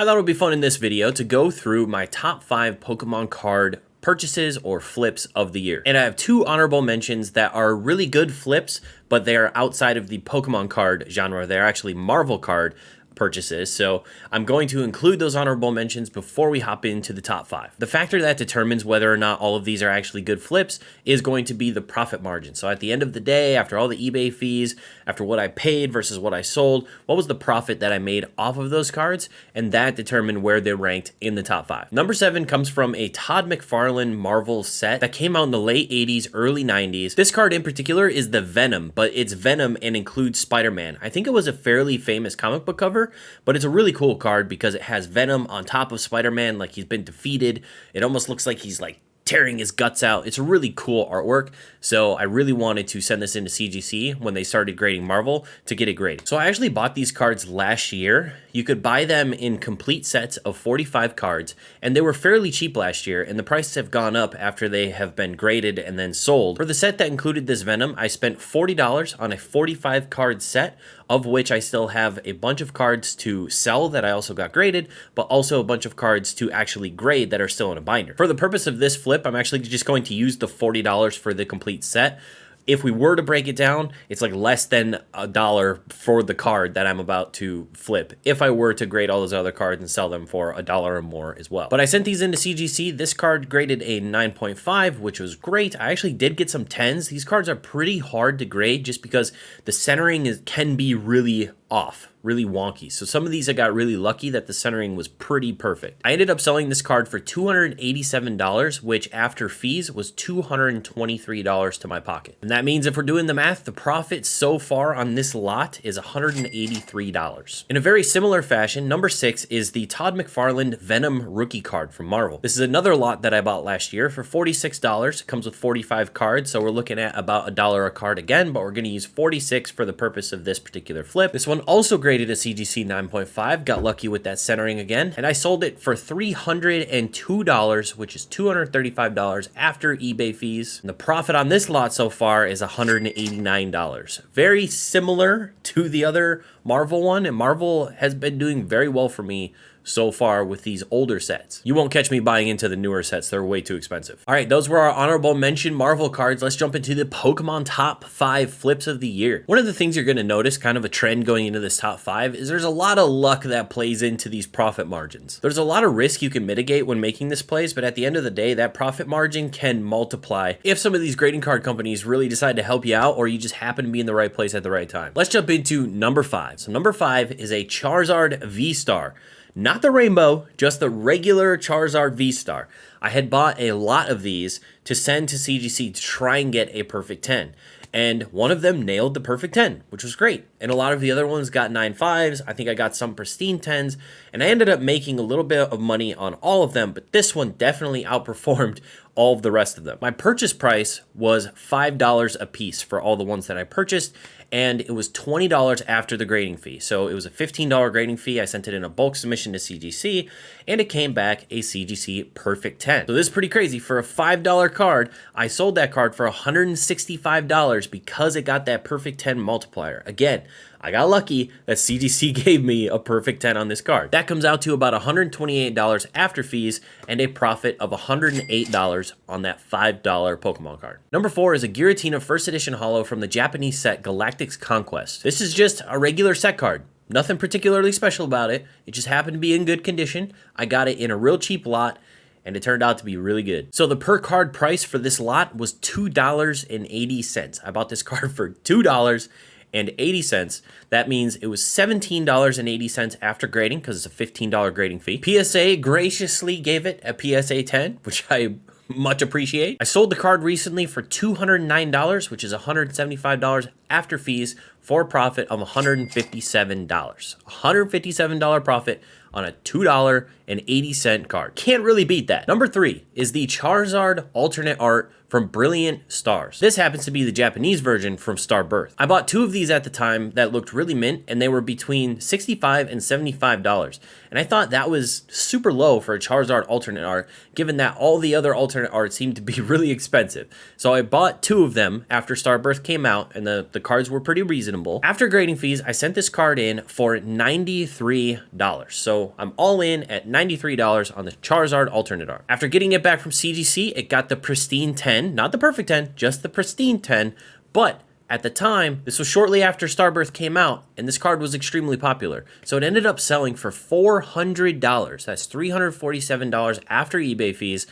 I thought it would be fun in this video to go through my top 5 Pokemon card purchases or flips of the year. And I have 2 honorable mentions that are really good flips, but they are outside of the Pokemon card genre. They're actually Marvel card purchases. So I'm going to include those honorable mentions before we hop into the top 5. The factor that determines whether or not all of these are actually good flips is going to be the profit margin. So at the end of the day, after all the eBay fees, after what I paid versus what I sold, what was the profit that I made off of those cards? And that determined where they ranked in the top 5. Number 7 comes from a Todd McFarlane Marvel set that came out in the late 80s, early 90s. This card in particular is the Venom, but it's Venom and includes Spider-Man. I think it was a fairly famous comic book cover, but it's a really cool card because it has Venom on top of Spider-Man, like he's been defeated. It almost looks like he's like tearing his guts out. It's a really cool artwork. So I really wanted to send this into CGC when they started grading Marvel to get it graded. So I actually bought these cards last year. You could buy them in complete sets of 45 cards, and they were fairly cheap last year, and the prices have gone up after they have been graded and then sold. For the set that included this Venom, I spent $40 on a 45 card set, of which I still have a bunch of cards to sell that I also got graded, but also a bunch of cards to actually grade that are still in a binder. For the purpose of this flip, I'm actually just going to use the $40 for the complete set. If we were to break it down, it's like less than $1 for the card that I'm about to flip if I were to grade all those other cards and sell them for $1 or more as well. But I sent these into CGC. This card graded a 9.5, which was great. I actually did get some 10s. These cards are pretty hard to grade just because the centering can be really off, really wonky. So some of these I got really lucky that the centering was pretty perfect. I ended up selling this card for $287, which after fees was $223 to my pocket. And that means if we're doing the math, the profit so far on this lot is $183. In a very similar fashion, number 6 is the Todd McFarlane Venom rookie card from Marvel. This is another lot that I bought last year for $46. It comes with 45 cards, so we're looking at about $1 a card again, but we're going to use 46 for the purpose of this particular flip. This one also graded a CGC 9.5, got lucky with that centering again, and I sold it for $302, which is $235 after eBay fees. And the profit on this lot so far is $189. Very similar to the other Marvel one, and Marvel has been doing very well for me so far with these older sets. You won't catch me buying into the newer sets. They're way too expensive. All right, those were our honorable mention Marvel cards. Let's jump into the Pokemon top 5 flips of the year. One of the things you're going to notice, kind of a trend going into this top 5, is there's a lot of luck that plays into these profit margins. There's a lot of risk you can mitigate when making this plays, but at the end of the day, that profit margin can multiply if some of these grading card companies really decide to help you out, or you just happen to be in the right place at the right time. Let's jump into number 5. So number 5 is a Charizard V-Star. Not the rainbow, just the regular Charizard V-Star. I had bought a lot of these to send to CGC to try and get a perfect 10. And one of them nailed the perfect 10, which was great. And a lot of the other ones got 9.5s. I think I got some pristine 10s. And I ended up making a little bit of money on all of them, but this one definitely outperformed all of the rest of them. My purchase price was $5 a piece for all the ones that I purchased, and it was $20 after the grading fee. So it was a $15 grading fee. I sent it in a bulk submission to CGC, and it came back a CGC perfect 10. So this is pretty crazy. For a $5 card, I sold that card for $165 because it got that perfect 10 multiplier. Again, I got lucky that CGC gave me a perfect 10 on this card. That comes out to about $128 after fees and a profit of $108 on that $5 Pokemon card. Number 4 is a Giratina First Edition Holo from the Japanese set Galactic's Conquest. This is just a regular set card. Nothing particularly special about it. It just happened to be in good condition. I got it in a real cheap lot, and it turned out to be really good. So the per card price for this lot was $2.80. I bought this card for $2.80. That means it was $17.80 after grading because it's a $15 grading fee. PSA graciously gave it a PSA 10, which I much appreciate. I sold the card recently for $209, which is $175 after fees, for a profit of $157. $157 profit on a $2.80 card. Can't really beat that. Number 3 is the Charizard alternate art from Brilliant Stars. This happens to be the Japanese version from Star Birth. I bought 2 of these at the time that looked really mint, and they were between $65 and $75. And I thought that was super low for a Charizard alternate art, given that all the other alternate art seemed to be really expensive. So I bought 2 of them after Star Birth came out, and the cards were pretty reasonable. reasonable. After grading fees, I sent this card in for $93. So I'm all in at $93 on the Charizard alternate art. After getting it back from CGC, it got the pristine 10, not the perfect 10, just the pristine 10, but at the time, this was shortly after Starbirth came out, and this card was extremely popular. So it ended up selling for $400. That's $347 after eBay fees,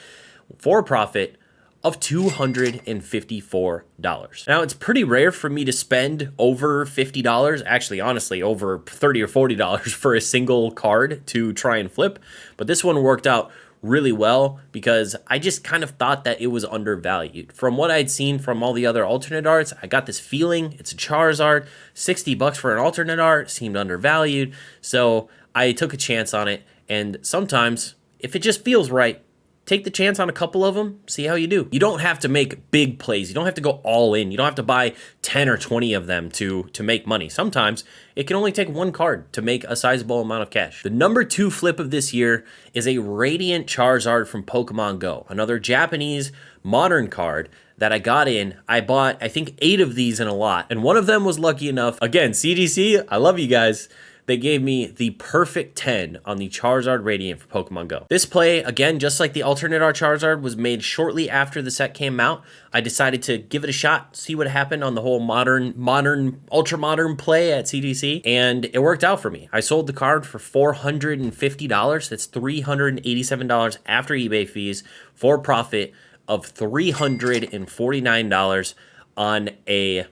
for a profit of $254. Now, it's pretty rare for me to spend over $50, actually, honestly, over $30 or $40 for a single card to try and flip, but this one worked out really well because I just kind of thought that it was undervalued. From what I'd seen from all the other alternate arts, I got this feeling it's a Charizard, $60 for an alternate art seemed undervalued, so I took a chance on it, and sometimes, if it just feels right, take the chance on a couple of them, see how you do. You don't have to make big plays. You don't have to go all in. You don't have to buy 10 or 20 of them to make money. Sometimes it can only take one card to make a sizable amount of cash. The number 2 flip of this year is a Radiant Charizard from Pokemon Go, another Japanese modern card that I got in. I bought, I think, 8 of these in a lot, and one of them was lucky enough. Again, CGC, I love you guys. They gave me the perfect 10 on the Charizard Radiant for Pokemon Go. This play, again, just like the alternate art Charizard, was made shortly after the set came out. I decided to give it a shot, see what happened on the whole ultra modern play at CGC, and it worked out for me. I sold the card for $450. That's $387 after eBay fees, for a profit of $349 on a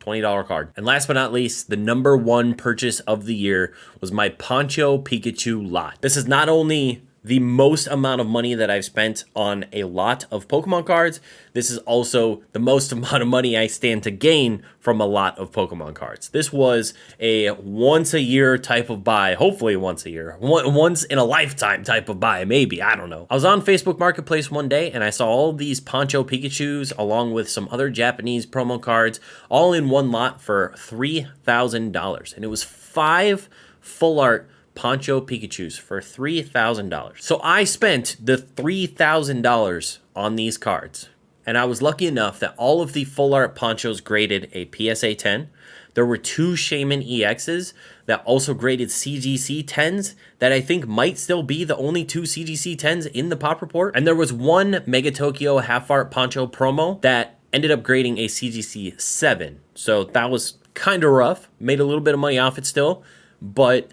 $20 card. And last but not least, the number 1 purchase of the year was my Poncho Pikachu lot. This is not only the most amount of money that I've spent on a lot of Pokemon cards, this is also the most amount of money I stand to gain from a lot of Pokemon cards. This was a once a year type of buy, hopefully once a year, once in a lifetime type of buy, maybe, I don't know. I was on Facebook Marketplace one day and I saw all these Poncho Pikachus along with some other Japanese promo cards all in one lot for $3,000, and it was 5 full art Poncho Pikachus for $3,000. So I spent the $3,000 on these cards, and I was lucky enough that all of the full art Ponchos graded a PSA 10. There were 2 Shaman EXs that also graded CGC 10s that I think might still be the only 2 CGC 10s in the pop report. And there was 1 Mega Tokyo half art Poncho promo that ended up grading a CGC 7. So that was kind of rough. Made a little bit of money off it still, but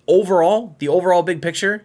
overall, the overall big picture,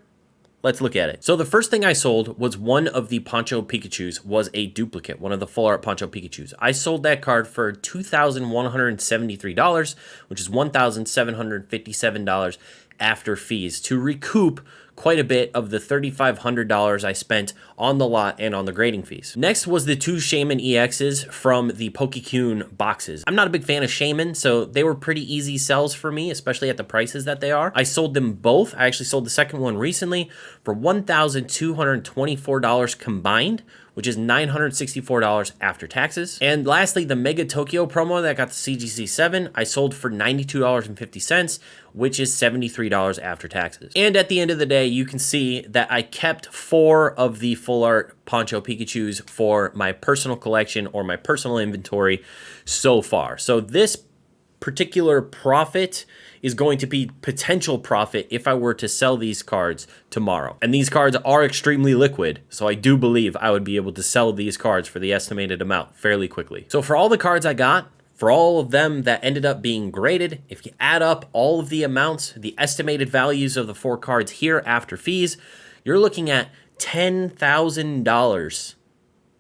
let's look at it. So the first thing I sold was one of the Poncho Pikachus, was a duplicate, one of the full art Poncho Pikachus. I sold that card for $2,173, which is $1,757 after fees, to recoup quite a bit of the $3,500 I spent on the lot and on the grading fees. Next was the 2 Shaman EXs from the Pokekune boxes. I'm not a big fan of Shaman, so they were pretty easy sells for me, especially at the prices that they are. I sold them both. I actually sold the second one recently for $1,224 combined, which is $964 after taxes. And lastly, the Mega Tokyo promo that got the CGC 7, I sold for $92.50, which is $73 after taxes. And at the end of the day, you can see that I kept 4 of the full art Poncho Pikachus for my personal collection or my personal inventory so far. So this particular profit is going to be potential profit if I were to sell these cards tomorrow. And these cards are extremely liquid, so I do believe I would be able to sell these cards for the estimated amount fairly quickly. So for all the cards I got, for all of them that ended up being graded, if you add up all of the amounts, the estimated values of the 4 cards here after fees, you're looking at $10,000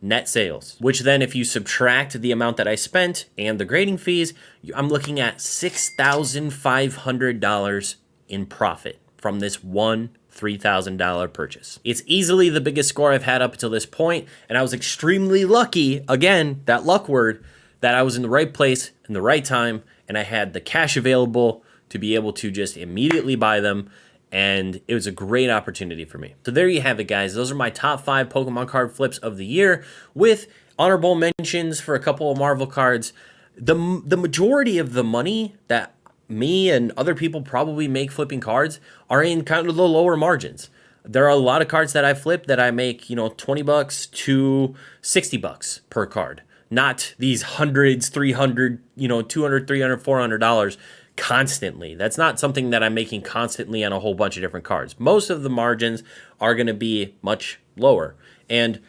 net sales, which then if you subtract the amount that I spent and the grading fees, I'm looking at $6,500 in profit from this one $3,000 purchase. It's easily the biggest score I've had up until this point, and I was extremely lucky, again, that luck word, that I was in the right place in the right time, and I had the cash available to be able to just immediately buy them, and it was a great opportunity for me. So there you have it, guys. Those are my top 5 Pokemon card flips of the year, with honorable mentions for a couple of Marvel cards. The majority of the money that me and other people probably make flipping cards are in kind of the lower margins. There are a lot of cards that I flip that I make, $20 to $60 per card. not these hundreds, 300, you know, 200, 300, $400 constantly. That's not something that I'm making constantly on a whole bunch of different cards. Most of the margins are going to be much lower. And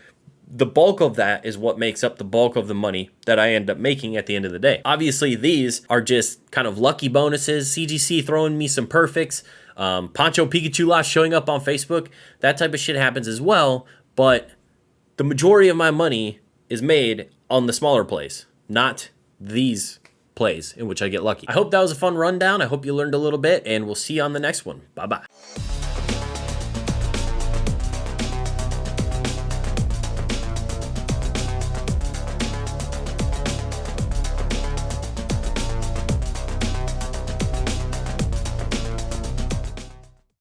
the bulk of that is what makes up the bulk of the money that I end up making at the end of the day. Obviously, these are just kind of lucky bonuses, CGC throwing me some perfects, Poncho Pikachu lots showing up on Facebook. That type of shit happens as well, but the majority of my money is made on the smaller plays, not these plays in which I get lucky. I hope that was a fun rundown. I hope you learned a little bit, and we'll see you on the next one. Bye-bye.